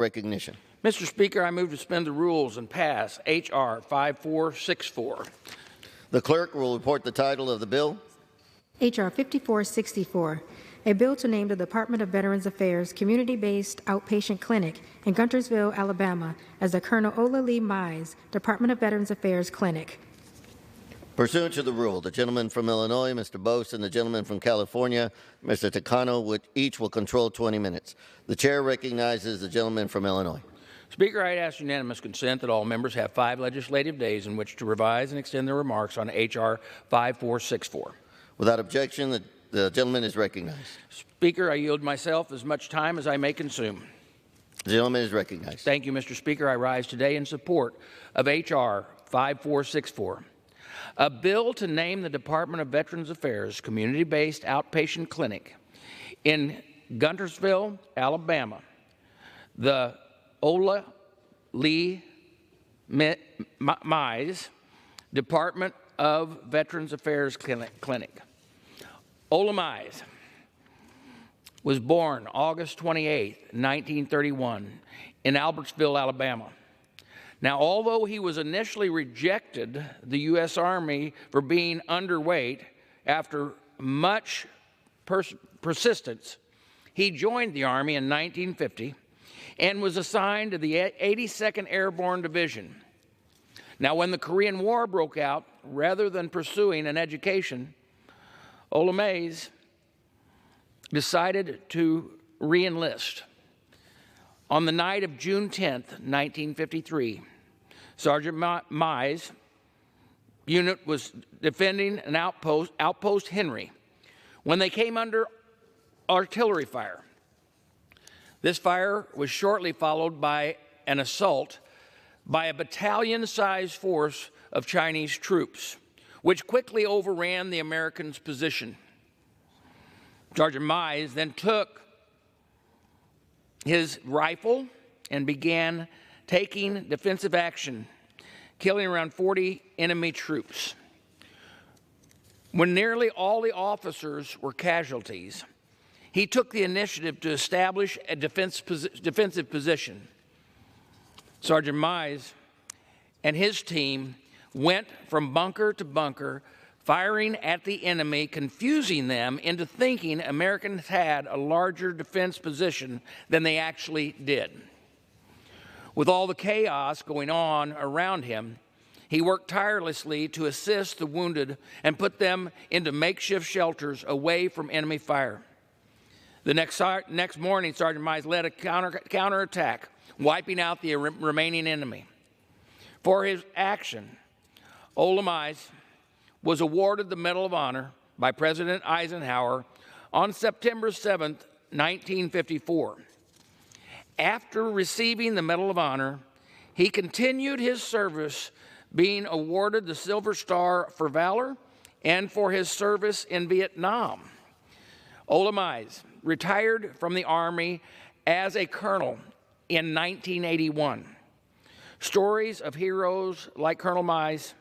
Recognition. Mr. Speaker, I move to suspend the rules and pass H.R. 5464. The clerk will report the title of the bill. H.R. 5464, a bill to name the Department of Veterans Affairs Community-Based Outpatient Clinic in Guntersville, Alabama as the Colonel Ola Lee Mize Department of Veterans Affairs Clinic. Pursuant to the rule, the gentleman from Illinois, Mr. Bost, and the gentleman from California, Mr. Takano, each will control 20 minutes. The chair recognizes the gentleman from Illinois. Speaker, I ask unanimous consent that all members have 5 legislative days in which to revise and extend their remarks on H.R. 5464. Without objection, the gentleman is recognized. Speaker, I yield myself as much time as I may consume. The gentleman is recognized. Thank you, Mr. Speaker. I rise today in support of H.R. 5464, a bill to name the Department of Veterans Affairs Community-Based Outpatient Clinic in Guntersville, Alabama, the Ola Lee Mize Department of Veterans Affairs Clinic. Ola Mize was born August 28, 1931, in Albertsville, Alabama. Now, although he was initially rejected the U.S. Army for being underweight, after much persistence, he joined the Army in 1950 and was assigned to the 82nd Airborne Division. Now, when the Korean War broke out, rather than pursuing an education, Ola Mize decided to re-enlist. On the night of June 10, 1953, Sergeant Mize unit was defending an outpost Henry, when they came under artillery fire. This fire was shortly followed by an assault by a battalion-sized force of Chinese troops, which quickly overran the Americans' position. Sergeant Mize then took his rifle and began taking defensive action, killing around 40 enemy troops. When nearly all the officers were casualties, he took the initiative to establish a defensive position. Sergeant Mize and his team went from bunker to bunker, firing at the enemy, confusing them into thinking Americans had a larger defense position than they actually did. With all the chaos going on around him, he worked tirelessly to assist the wounded and put them into makeshift shelters away from enemy fire. The next morning, Sergeant Mize led a counterattack, wiping out the remaining enemy. For his action, Ola Mize was awarded the Medal of Honor by President Eisenhower on September 7, 1954. After receiving the Medal of Honor, he continued his service, being awarded the Silver Star for valor and for his service in Vietnam. Ola Mize retired from the Army as a colonel in 1981. Stories of heroes like Colonel Mize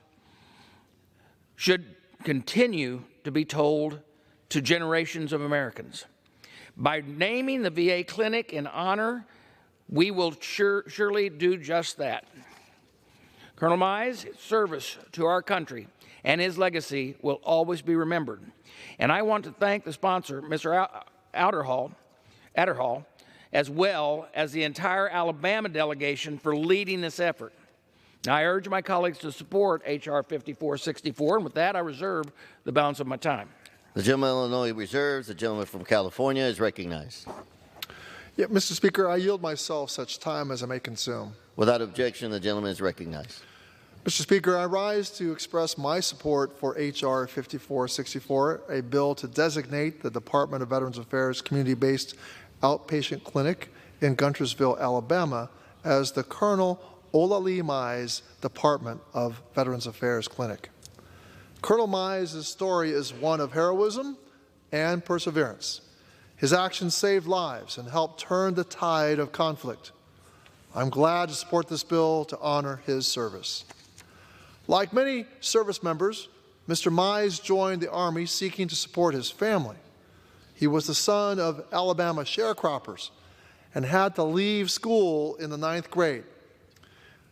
should continue to be told to generations of Americans. By naming the VA clinic in honor, we will surely do just that. Colonel Mize's service to our country and his legacy will always be remembered. And I want to thank the sponsor, Mr. Adderhall, as well as the entire Alabama delegation for leading this effort. Now, I urge my colleagues to support H.R. 5464, and with that, I reserve the balance of my time. The gentleman from Illinois reserves. The gentleman from California is recognized. Yeah, Mr. Speaker, I yield myself such time as I may consume. Without objection, the gentleman is recognized. Mr. Speaker, I rise to express my support for H.R. 5464, a bill to designate the Department of Veterans Affairs Community-Based Outpatient Clinic in Guntersville, Alabama, as the Colonel Ola Lee Mize Department of Veterans Affairs Clinic. Colonel Mize's story is one of heroism and perseverance. His actions saved lives and helped turn the tide of conflict. I'm glad to support this bill to honor his service. Like many service members, Mr. Mize joined the Army seeking to support his family. He was the son of Alabama sharecroppers and had to leave school in the 9th grade.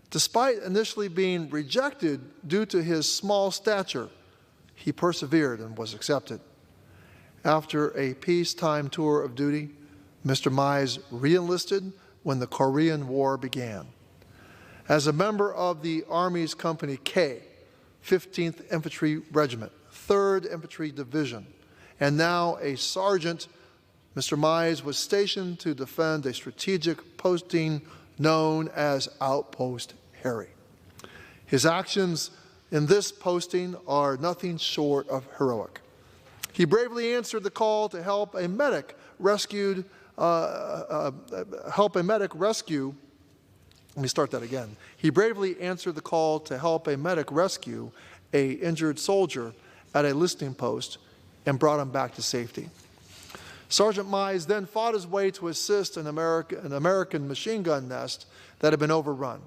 Despite initially being rejected due to his small stature, he persevered and was accepted. After a peacetime tour of duty, Mr. Mize re-enlisted when the Korean War began. As a member of the Army's Company K, 15th Infantry Regiment, 3rd Infantry Division, and now a sergeant, Mr. Mize was stationed to defend a strategic posting known as Outpost Harry. His actions in this posting are nothing short of heroic. He bravely answered the call to help a medic rescue. He bravely answered the call to help a medic rescue an injured soldier at a listening post and brought him back to safety. Sergeant Mize then fought his way to assist an American machine gun nest that had been overrun.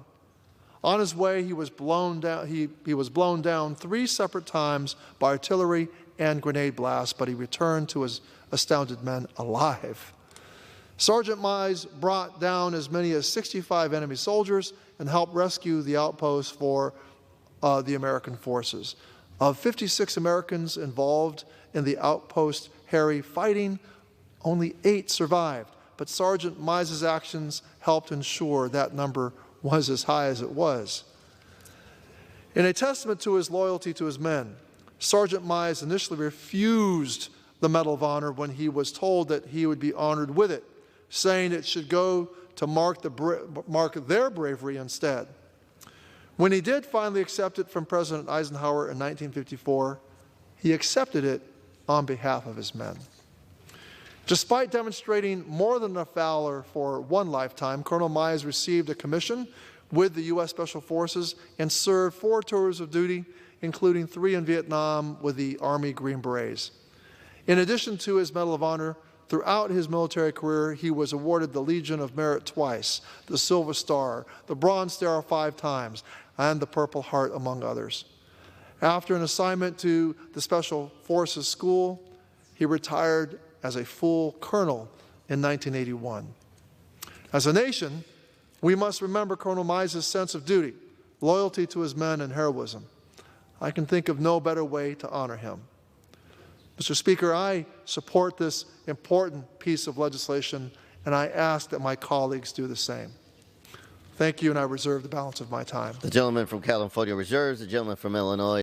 On his way, he was blown down. He was blown down 3 separate times by artillery and grenade blasts, but he returned to his astounded men alive. Sergeant Mize brought down as many as 65 enemy soldiers and helped rescue the outpost for the American forces. Of 56 Americans involved in the Outpost Harry fighting, only 8 survived, but Sergeant Mize's actions helped ensure that number was as high as it was. In a testament to his loyalty to his men, Sergeant Mize initially refused the Medal of Honor when he was told that he would be honored with it, saying it should go to mark their bravery instead. When he did finally accept it from President Eisenhower in 1954, he accepted it on behalf of his men. Despite demonstrating more than enough valor for one lifetime, Colonel Mize received a commission with the U.S. Special Forces and served 4 tours of duty, including 3 in Vietnam with the Army Green Berets. In addition to his Medal of Honor, throughout his military career, he was awarded the Legion of Merit twice, the Silver Star, the Bronze Star 5 times, and the Purple Heart, among others. After an assignment to the Special Forces School, he retired as a full colonel in 1981. As a nation, we must remember Colonel Mize's sense of duty, loyalty to his men, and heroism. I can think of no better way to honor him. Mr. Speaker, I support this important piece of legislation, and I ask that my colleagues do the same. Thank you, and I reserve the balance of my time. The gentleman from California reserves. The gentleman from Illinois.